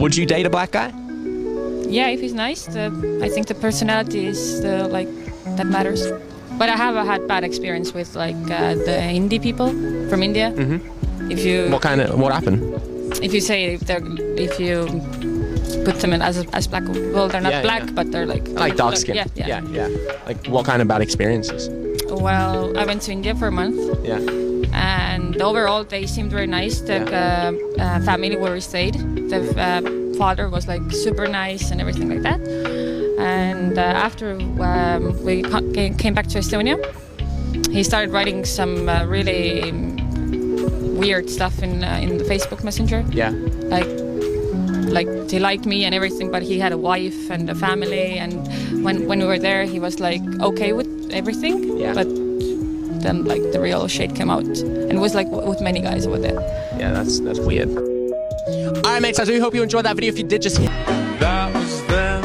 Would you date a black guy? Yeah, if he's nice. I think the personality is that matters. But I have had bad experience with the Hindi people from India. Mm-hmm. If you What happened? If you say if you put them in as black, well, they're not black, but they're like dark skin. Yeah. Like what kind of bad experiences? Well, I went to India for a month. Yeah. And overall, they seemed very nice. The family where we stayed, the father was like super nice and everything like that. And after we came back to Estonia, he started writing some really weird stuff in the Facebook Messenger. Yeah. Like he liked me and everything, but he had a wife and a family. And when we were there, he was like okay with everything. Yeah. But then like the real shade came out, and it was like with many guys over there. Yeah, that's weird. All right, mates. I do hope you enjoyed that video. If you did, just that was then,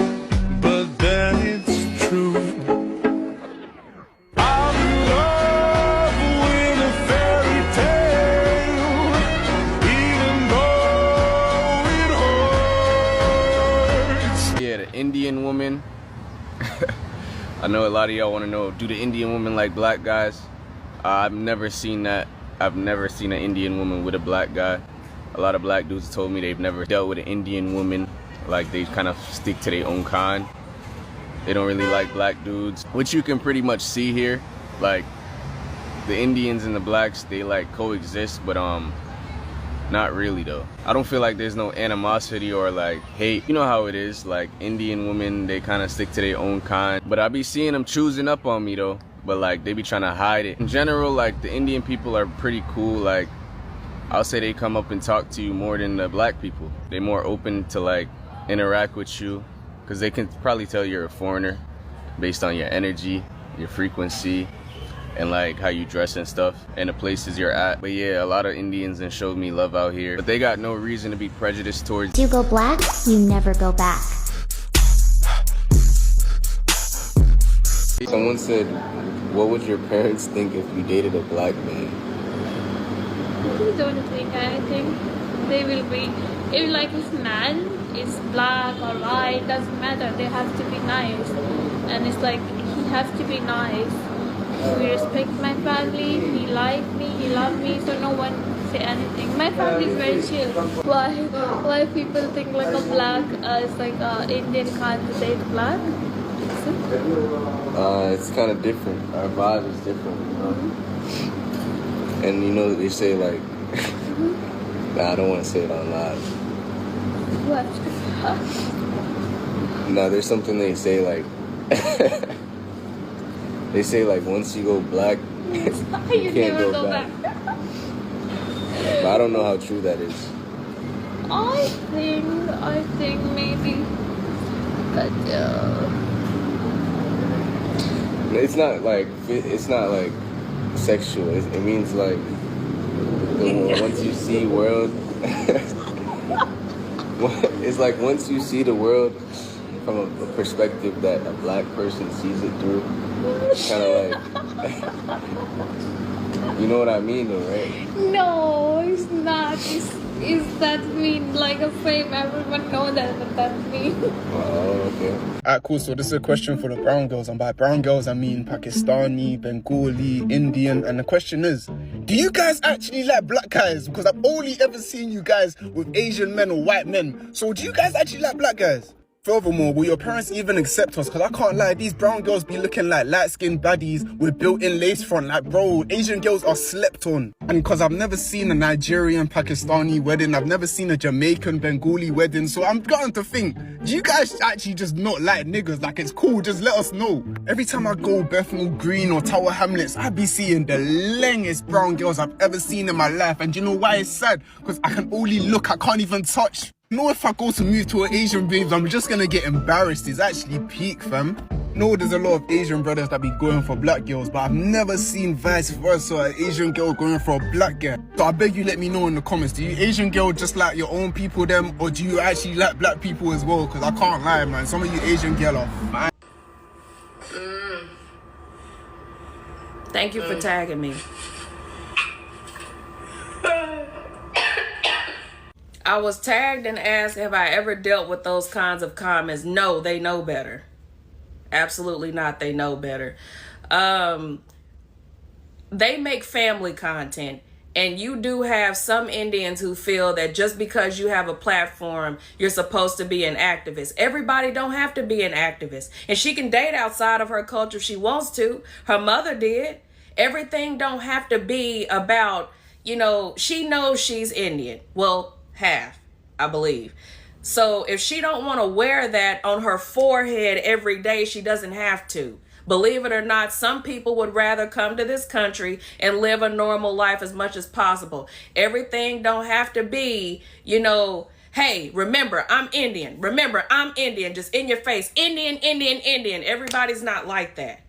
but then it's true. I'm in love with a fairy tale, even though it hurts. Yeah, the Indian woman. I know a lot of y'all want to know, do the Indian women like black guys? I've never seen that. I've never seen an Indian woman with a black guy. A lot of black dudes told me they've never dealt with an Indian woman. Like, they kind of stick to their own kind. They don't really like black dudes, which you can pretty much see here. Like, the Indians and the blacks, they like coexist, but not really though. I don't feel like there's no animosity or like hate. You know how it is, like Indian women, they kind of stick to their own kind. But I be seeing them choosing up on me though. But like they be trying to hide it. In general, like the Indian people are pretty cool. Like I'll say they come up and talk to you more than the black people. They're more open to like interact with you because they can probably tell you're a foreigner based on your energy, your frequency, and like how you dress and stuff and the places you're at. But yeah, a lot of Indians and showed me love out here, but they got no reason to be prejudiced towards you. Go black, you never go back. Someone said, what would your parents think if you dated a black man? They don't think anything. They will be, if like this man is black or white, doesn't matter, they have to be nice. And it's like, he has to be nice. He respect my family, he like me, he love me, so no one say anything. My family is very chill. Why people think like a black is like Indian can't date black? It's kind of different. Our vibe is different, you know? And you know, they say like, nah, I don't want to say it on live. What? Nah, there's something they say like, they say like once you go black, you can't go back. But I don't know how true that is. I think maybe, but it's not like sexual. It means like once you see world. It's like once you see the world from a perspective that a black person sees it through. It's kind of like, you know what I mean though, right? no, it's not. Is that mean like a fame? Everyone know that, but that mean. Oh, okay. Alright, cool. So this is a question for the brown girls, and by brown girls I mean Pakistani, Bengali, Indian. And the question is, do you guys actually like black guys? Because I've only ever seen you guys with Asian men or white men. So do you guys actually like black guys? Furthermore, will your parents even accept us? Because I can't lie, these brown girls be looking like light-skinned baddies with built-in lace front. Like, bro, Asian girls are slept on. And because I've never seen a Nigerian Pakistani wedding, I've never seen a Jamaican Bengali wedding, so I'm starting to think, do you guys actually just not like niggas? Like, it's cool, just let us know. Every time I go Bethnal Green or Tower Hamlets, I be seeing the longest brown girls I've ever seen in my life. And you know why it's sad? Because I can only look, I can't even touch. No, if I go to move to an Asian babes, I'm just gonna get embarrassed. It's actually peak, fam. No, there's a lot of Asian brothers that be going for black girls, but I've never seen vice versa, an Asian girl going for a black girl. So I beg you let me know in the comments, do you Asian girl just like your own people them, or do you actually like black people as well? Because I can't lie, man, some of you Asian girl are fine. Thank you for tagging me. I was tagged and asked, have I ever dealt with those kinds of comments? No, they know better. Absolutely not. They know better. They make family content. And you do have some Indians who feel that just because you have a platform, you're supposed to be an activist. Everybody don't have to be an activist. And she can date outside of her culture if she wants to. Her mother did. Everything don't have to be about, you know, she knows she's Indian. Well, half, I believe. So if she don't want to wear that on her forehead every day, she doesn't have to. Believe it or not, some people would rather come to this country and live a normal life as much as possible. Everything don't have to be, you know, hey, remember, I'm Indian. Remember, I'm Indian. Just in your face. Indian, Indian, Indian. Everybody's not like that.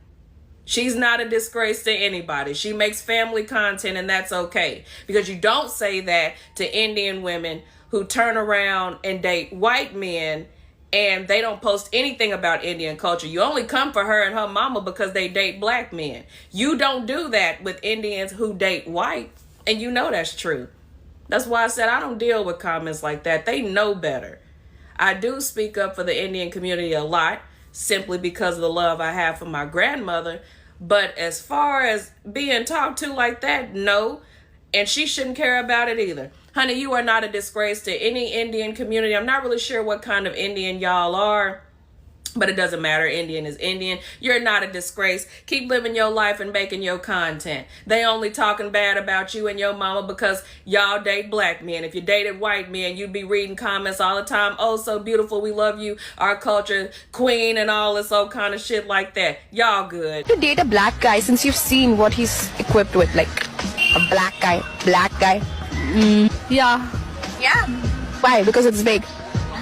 She's not a disgrace to anybody. She makes family content, and that's okay. Because you don't say that to Indian women who turn around and date white men and they don't post anything about Indian culture. You only come for her and her mama because they date black men. You don't do that with Indians who date white, and you know that's true. That's why I said I don't deal with comments like that. They know better. I do speak up for the Indian community a lot, simply because of the love I have for my grandmother. But as far as being talked to like that, no. And she shouldn't care about it either. Honey, you are not a disgrace to any Indian community. I'm not really sure what kind of Indian y'all are, but it doesn't matter. Indian is Indian. You're not a disgrace. Keep living your life and making your content. They only talking bad about you and your mama because y'all date black men. If you dated white men, you'd be reading comments all the time. Oh, so beautiful. We love you. Our culture, queen, and all this old kind of shit like that. Y'all good. To date a black guy, since you've seen what he's equipped with, like a black guy. Yeah. Why? Because it's big.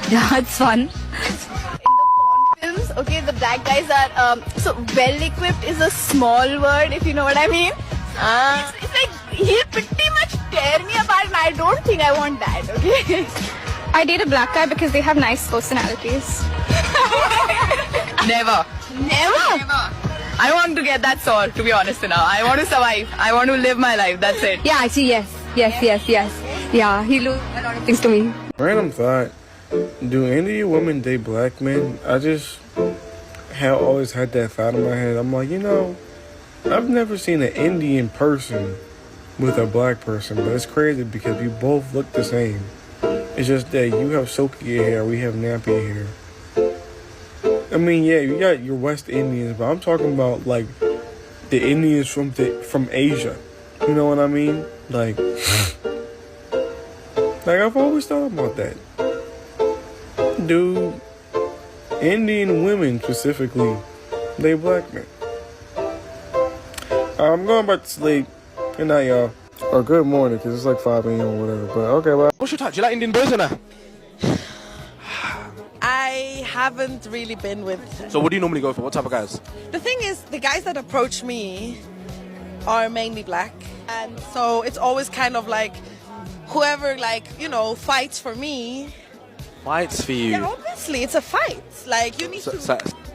Yeah, it's fun. In the porn films, okay, the black guys are so well equipped is a small word, if you know what I mean. It's like he'll pretty much tear me apart, and I don't think I want that. Okay. I date a black guy because they have nice personalities. Never. I want to get that sword, to be honest now. I want to survive. I want to live my life. That's it. Yeah, actually, yes. Yeah, he loses a lot of things to me. Random thought. Do Indian women date black men? I just have always had that thought in my head. I'm like, you know, I've never seen an Indian person with a black person, but it's crazy because we both look the same. It's just that you have silky hair, we have nappy hair. I mean, yeah, you got your West Indians, but I'm talking about like the Indians from Asia. You know what I mean? Like I've always thought about that. Do Indian women specifically date black men? I'm going back to sleep. Good night, y'all. Or good morning, because it's like 5 a.m. or whatever. But okay, bye. What's your type? Do you like Indian boys or not? I haven't really been with... So what do you normally go for? What type of guys? The thing is, the guys that approach me are mainly black. And so it's always kind of like whoever, like, you know, fights for me. Fights for you? Yeah, obviously, it's a fight. Like, you need to...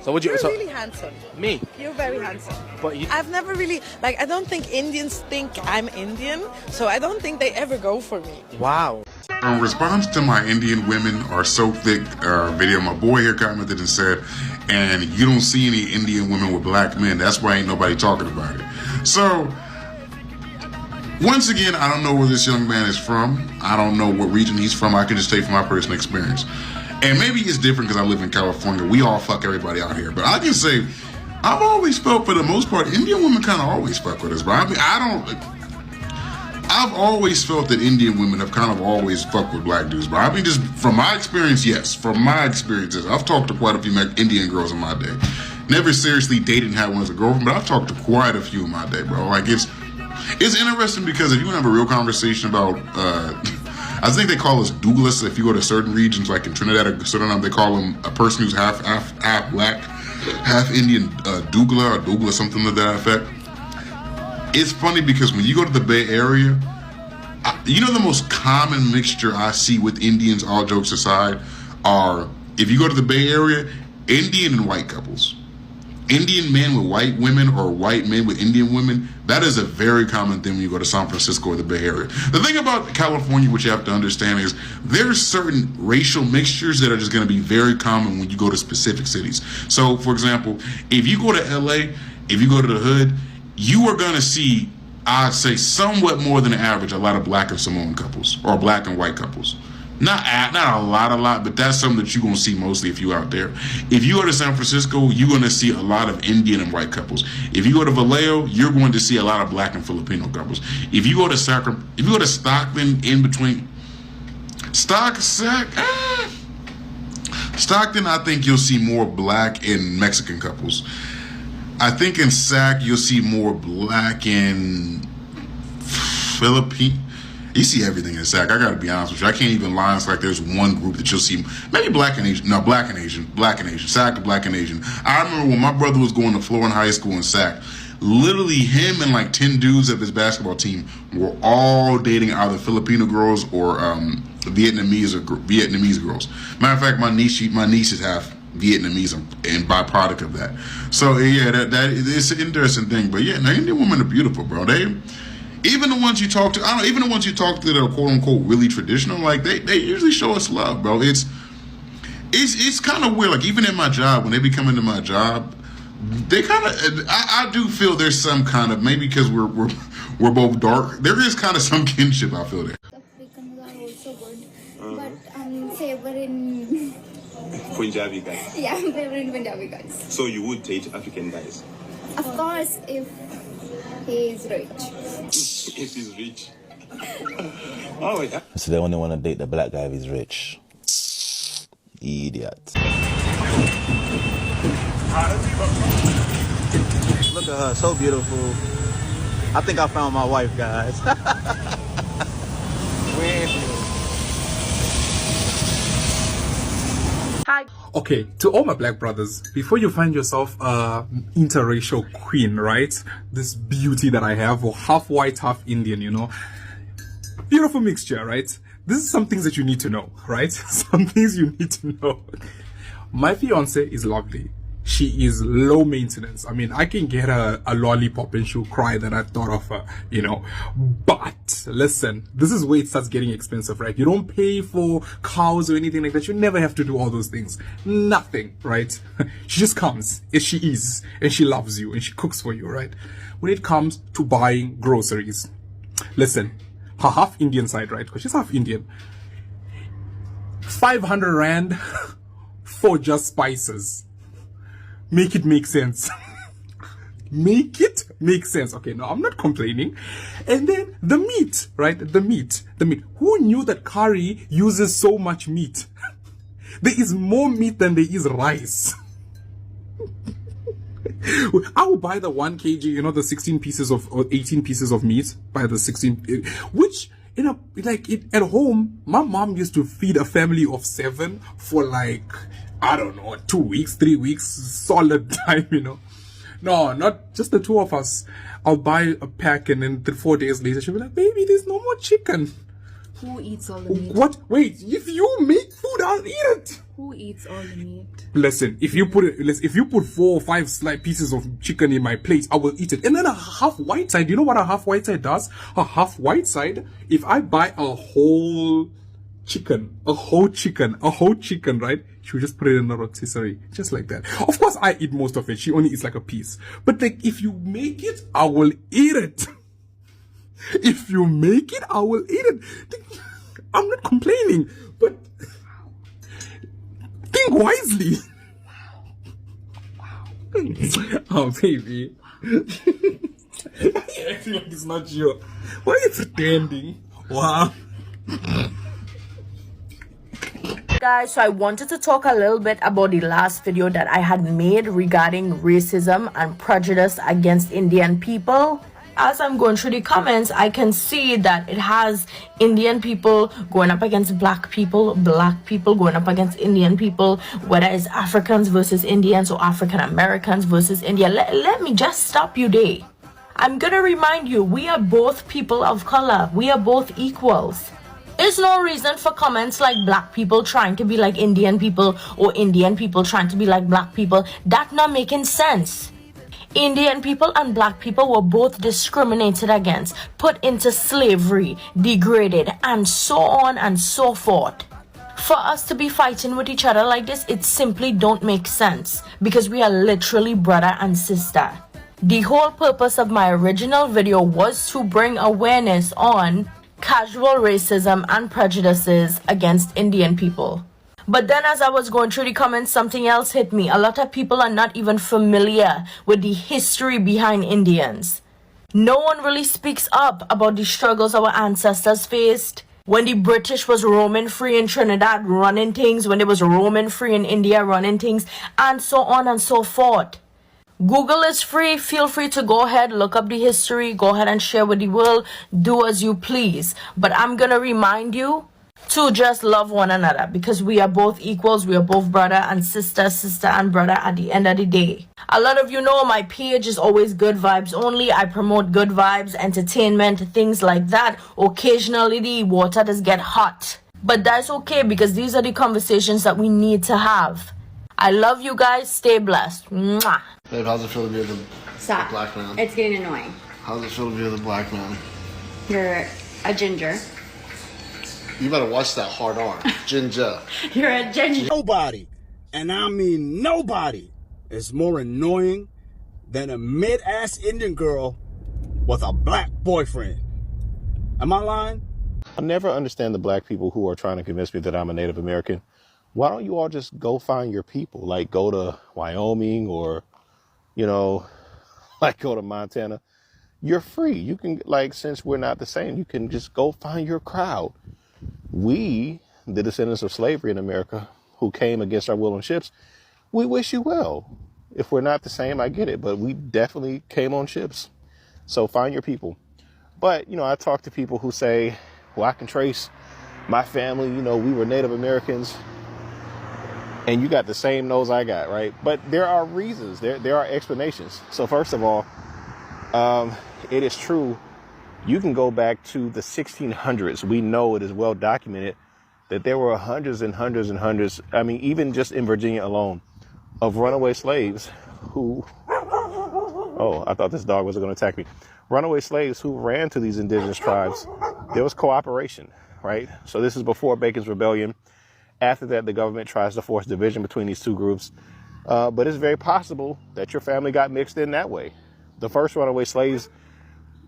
So would you... You're really handsome. Me? You're very handsome. But you... I've never really... Like, I don't think Indians think I'm Indian, so I don't think they ever go for me. Wow. In response to my Indian women are so thick video, my boy here commented and said, and you don't see any Indian women with black men. That's why ain't nobody talking about it. So, once again, I don't know where this young man is from. I don't know what region he's from. I can just take from my personal experience. And maybe it's different because I live in California. We all fuck everybody out here. But I can say, I've always felt, for the most part, Indian women kind of always fuck with us. But I mean, I've always felt that Indian women have kind of always fucked with black dudes. But I mean, just from my experience, yes. From my experiences, I've talked to quite a few Indian girls in my day. Never seriously dated and had one as a girlfriend, but I've talked to quite a few in my day, bro. Like, it's interesting because if you want to have a real conversation about, I think they call us Douglas. If you go to certain regions, like in Trinidad or Suriname, they call them a person who's half black, half Indian, Dougla or Douglas, something to that effect. It's funny because when you go to the Bay Area, you know the most common mixture I see with Indians, all jokes aside, are, if you go to the Bay Area, Indian and white couples. Indian men with white women or white men with Indian women, that is a very common thing when you go to San Francisco or the Bay Area. The thing about California, which you have to understand, is there's certain racial mixtures that are just going to be very common when you go to specific cities. So, for example, if you go to LA, if you go to the hood, you are going to see, I'd say somewhat more than average, a lot of black and Samoan couples or black and white couples. Not a lot, but that's something that you're going to see mostly if you're out there. If you go to San Francisco, you're going to see a lot of Indian and white couples. If you go to Vallejo, you're going to see a lot of black and Filipino couples. If you go to Stockton, in between Stockton, I think you'll see more black and Mexican couples. I think in Sac, you'll see more black and Filipino. You see everything in Sac. I gotta be honest with you. I can't even lie. It's like there's one group that you'll see. Maybe black and Asian. No, black and Asian. Sac, black and Asian. I remember when my brother was going to Florida High School in Sac. Literally, him and like 10 dudes of his basketball team were all dating either Filipino girls or Vietnamese girls. Matter of fact, my niece is half Vietnamese and byproduct of that. So yeah, that it's an interesting thing. But yeah, now Indian women are beautiful, bro. Even the ones you talk to, even the ones you talk to that are quote unquote really traditional, like they usually show us love, bro. It's kind of weird. Like even in my job, when they be coming to my job, they kind of, I do feel there's some kind of, maybe because we're both dark, there is kind of some kinship I feel there. Africans are also good, but favor in Punjabi guys. Yeah, favor in Punjabi guys. So you would date African guys? Of course, if he is rich. If he's rich. Oh yeah. So they only want to date the black guy if he's rich. Idiot. Look at her, so beautiful. I think I found my wife, guys. Hi. Okay, to all my black brothers, before you find yourself a interracial queen, right? This beauty that I have, or half white, half Indian, you know, beautiful mixture, right? This is some things that you need to know, right? Some things you need to know. My fiance is lovely. She is low maintenance. I mean, I can get her a lollipop and she'll cry that I thought of her, you know. But listen, this is where it starts getting expensive, right? You don't pay for cows or anything like that. You never have to do all those things. Nothing, right? She just comes as she is and she loves you and she cooks for you, right? When it comes to buying groceries, listen, her half Indian side, right? Because she's half Indian. 500 Rand for just spices. Make it make sense. Make it make sense. Okay, no, I'm not complaining. And then the meat, right? The meat. Who knew that curry uses so much meat? There is more meat than there is rice. I will buy the 1 kg, you know, the 16 pieces of, or 18 pieces of meat, buy the 16, which, you know, like at home, my mom used to feed a family of 7 for like, I don't know, 2 weeks, 3 weeks, solid time, you know. No, not just the 2 of us. I'll buy a pack and then 4 days later she'll be like, baby, there's no more chicken. Who eats all the meat? What? Wait, if you make food, I'll eat it. Who eats all the meat? Listen, if you put 4 or 5 slight pieces of chicken in my plate, I will eat it. And then a half white side, you know what a half white side does? A half white side, if I buy a whole chicken, right? She'll just put it in a rotisserie, just like that. Of course, I eat most of it. She only eats like a piece. But like, if you make it, I will eat it. If you make it, I will eat it. I'm not complaining, but think wisely. Oh, baby. You're acting like it's not you. Why are you pretending? Wow. Guys, so I wanted to talk a little bit about the last video that I had made regarding racism and prejudice against Indian people. As I'm going through the comments, I can see that it has Indian people going up against black people going up against Indian people, whether it's Africans versus Indians or African Americans versus India. Let me just stop you there. I'm gonna remind you, we are both people of color. We are both equals. There's no reason for comments like black people trying to be like Indian people or Indian people trying to be like black people. That not making sense. Indian people and black people were both discriminated against, put into slavery, degraded, and so on and so forth. For us to be fighting with each other like this, it simply don't make sense because we are literally brother and sister. The whole purpose of my original video was to bring awareness on casual racism and prejudices against Indian people. But then as I was going through the comments, something else hit me. A lot of people are not even familiar with the history behind Indians. No one really speaks up about the struggles our ancestors faced when the British was roaming free in Trinidad running things, when they was roaming free in India running things, and so on and so forth. Google is free. Feel free to go ahead, look up the history, go ahead and share with the world. Do as you please. But I'm going to remind you to just love one another because we are both equals. We are both brother and sister, sister and brother at the end of the day. A lot of you know my page is always good vibes only. I promote good vibes, entertainment, things like that. Occasionally the water does get hot. But that's okay because these are the conversations that we need to have. I love you guys. Stay blessed. Mwah. Babe, how's it feel to be the black man? It's getting annoying. How's it feel to be the black man? You're a ginger. You better watch that hard R. Ginger. You're a ginger. Nobody, and I mean nobody, is more annoying than a mid-ass Indian girl with a black boyfriend. Am I lying? I never understand the black people who are trying to convince me that I'm a Native American. Why don't you all just go find your people? Like go to Wyoming or, like go to Montana. You're free. You can, since we're not the same, you can just go find your crowd. We, the descendants of slavery in America, who came against our will on ships, we wish you well. If we're not the same, I get it, but we definitely came on ships. So find your people. But, I talk to people who say, well, I can trace my family, we were Native Americans. And you got the same nose I got, right? But there are reasons, there are explanations. So first of all, it is true. You can go back to the 1600s. We know it is well documented that there were hundreds and hundreds and hundreds, even just in Virginia alone, of runaway slaves who, I thought this dog was going to attack me. Runaway slaves who ran to these indigenous tribes. There was cooperation, right? So this is before Bacon's Rebellion. After that, the government tries to force division between these two groups. But it's very possible that your family got mixed in that way. The first runaway slaves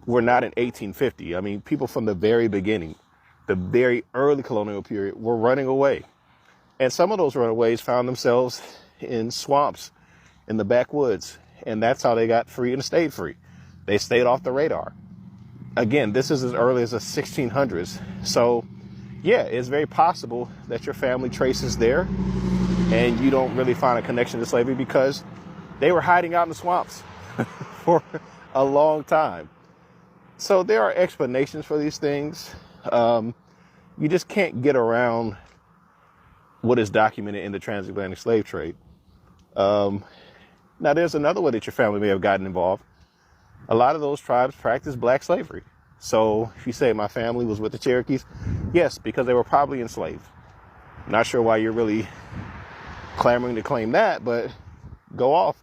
were not in 1850. People from the very beginning, the very early colonial period, were running away. And some of those runaways found themselves in swamps, in the backwoods. And that's how they got free and stayed free. They stayed off the radar. Again, this is as early as the 1600s. So yeah, it's very possible that your family traces there and you don't really find a connection to slavery because they were hiding out in the swamps for a long time. So there are explanations for these things. You just can't get around what is documented in the transatlantic slave trade. Now, there's another way that your family may have gotten involved. A lot of those tribes practice black slavery. So if you say my family was with the Cherokees, yes, because they were probably enslaved. Not sure why you're really clamoring to claim that, but go off.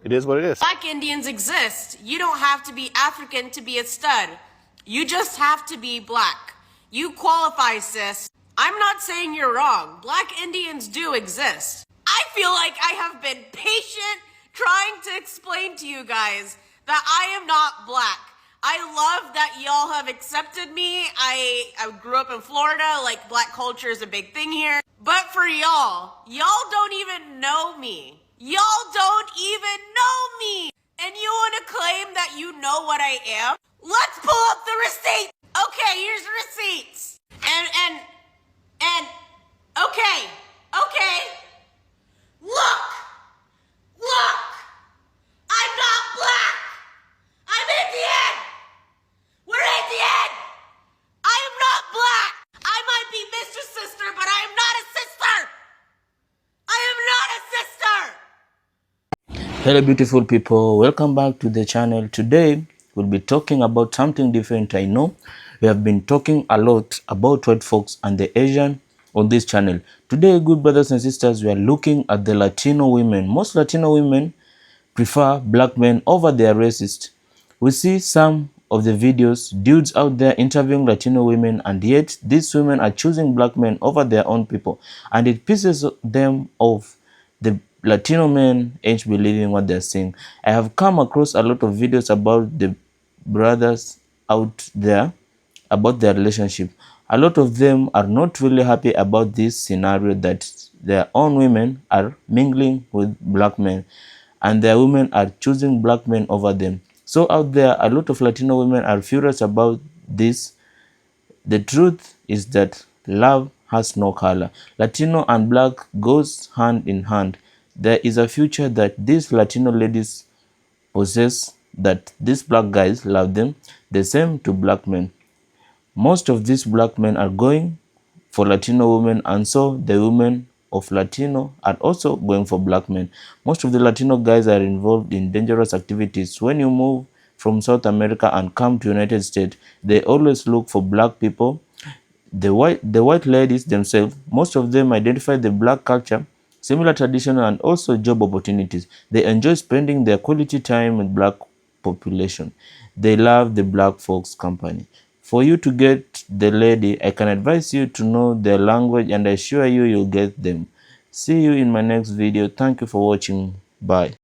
It is what it is. Black Indians exist. You don't have to be African to be a stud. You just have to be black. You qualify, sis. I'm not saying you're wrong. Black Indians do exist. I feel like I have been patient trying to explain to you guys that I am not black. I love that y'all have accepted me. I grew up in Florida, black culture is a big thing here. But for y'all don't even know me. Y'all don't even know me. And you want to claim that you know what I am? Let's pull up the receipt. Okay, here's the receipts. And okay. Look. I'm not black. I'm Indian. We're Indian. I am not black. I might be Mr. Sister, but I am not a sister. I am not a sister. Hello beautiful people, welcome back to the channel. Today we'll be talking about something different. I know We have been talking a lot about white folks and the Asian on this channel. Today, good brothers and sisters, we are looking at the Latino women. Most Latino women prefer black men over their racist. We see some of the videos, dudes out there interviewing Latino women, and yet these women are choosing black men over their own people. And it pisses them off. The Latino men ain't believing what they're seeing. I have come across a lot of videos about the brothers out there, about their relationship. A lot of them are not really happy about this scenario that their own women are mingling with black men and their women are choosing black men over them. So out there, a lot of Latino women are furious about this. The truth is that love has no color. Latino and black goes hand in hand. There is a future that these Latino ladies possess, that these black guys love them, the same to black men. Most of these black men are going for Latino women, and so the women of Latino are also going for black men. Most of the Latino guys are involved in dangerous activities. When you move from South America and come to United States, they always look for black people. The white ladies themselves, most of them identify the black culture, similar tradition, and also job opportunities. They enjoy spending their quality time with black population. They love the black folks company. For you to get the lady, I can advise you to know their language, and I assure you you'll get them. See you in my next video. Thank you for watching. Bye.